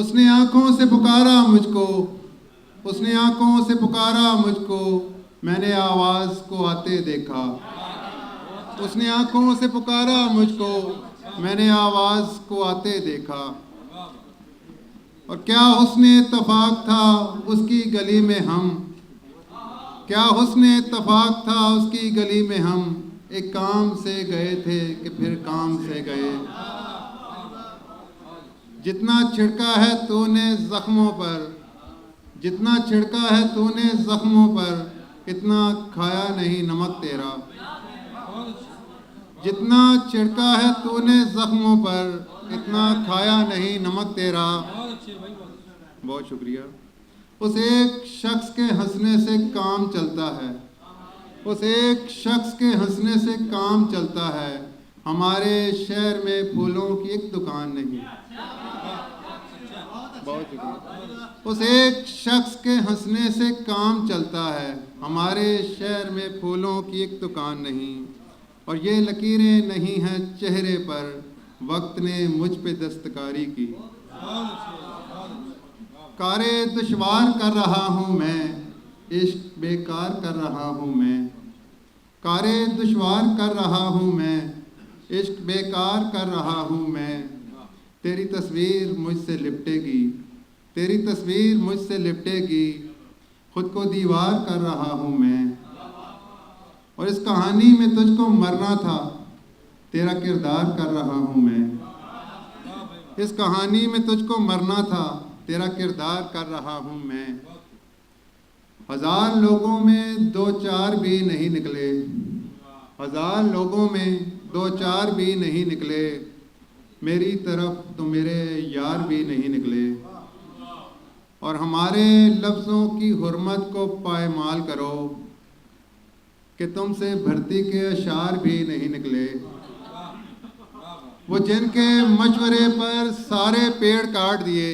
उसने आंखों से पुकारा मुझको, उसने आंखों से पुकारा मुझको, मैंने आवाज़ को आते देखा। उसने आंखों से पुकारा मुझको, मैंने आवाज़ को आते देखा। और क्या हुस्न इत्तफाक था उसकी गली में हम, क्या हुस्न इत्तफाक था उसकी गली में हम, एक काम से गए थे कि फिर काम से गए। जितना छिड़का है तूने ज़ख्मों पर, जितना छिड़का है तूने ज़ख्मों पर, इतना खाया नहीं नमक तेरा। जितना छिड़का है तूने ज़ख्मों पर, इतना खाया नहीं नमक तेरा। बहुत शुक्रिया। उस एक शख्स के हंसने से काम चलता है, उस एक शख्स के हंसने से काम चलता है। हमारे शहर में फूलों की एक दुकान नहीं। बहुत शुक्रिया। उस एक शख्स के हंसने से काम चलता है, हमारे शहर में फूलों की एक दुकान नहीं। और ये लकीरें नहीं हैं चेहरे पर, वक्त ने मुझ पे दस्तकारी की। कारे दुश्वार कर रहा हूँ मैं, इश्क बेकार कर रहा हूँ मैं। कारे दुश्वार कर रहा हूँ मैं, इश्क बेकार कर रहा हूँ मैं। तेरी तस्वीर मुझसे लिपटेगी, तेरी तस्वीर मुझसे लिपटेगी, खुद को दीवार कर रहा हूँ मैं। और इस कहानी में तुझको मरना था, तेरा किरदार कर रहा हूँ मैं। इस कहानी में तुझको मरना था, तेरा किरदार कर रहा हूँ मैं। 1000 लोगों में 2-4 भी नहीं निकले, 1000 लोगों में 2-4 भी नहीं निकले, मेरी तरफ तो मेरे यार भी नहीं निकले। और हमारे लफ्ज़ों की हुर्मत को पायमाल करो कि तुमसे भर्ती के अशार भी नहीं निकले। वो जिनके मशवरे पर सारे पेड़ काट दिए,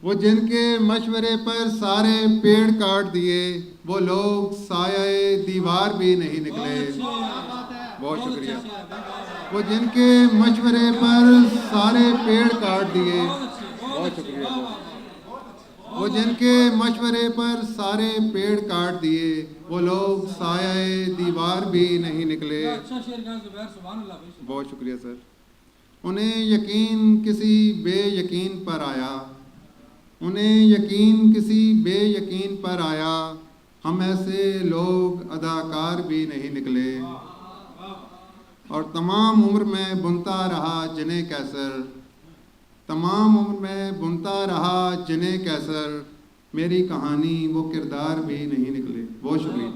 वो जिनके मशवरे पर सारे पेड़ काट दिए, वो लोग साये दीवार भी नहीं निकले। बहुत शुक्रिया। वो जिनके मशवरे पर सारे पेड़ काट दिए, बहुत शुक्रिया। वो जिनके मशवरे पर सारे पेड़ काट दिए, वो लोग साये दीवार भी नहीं निकले। बहुत शुक्रिया सर। उन्हें यकीन किसी बेयकीन पर आया, उन्हें यकीन किसी बेयकीन पर आया, हम ऐसे लोग अदाकार भी नहीं निकले। और तमाम उम्र में बुनता रहा जिन्हें कैसर, तमाम उम्र में बुनता रहा जिन्हें कैसर, मेरी कहानी वो किरदार भी नहीं निकले। बहुत शुक्रिया।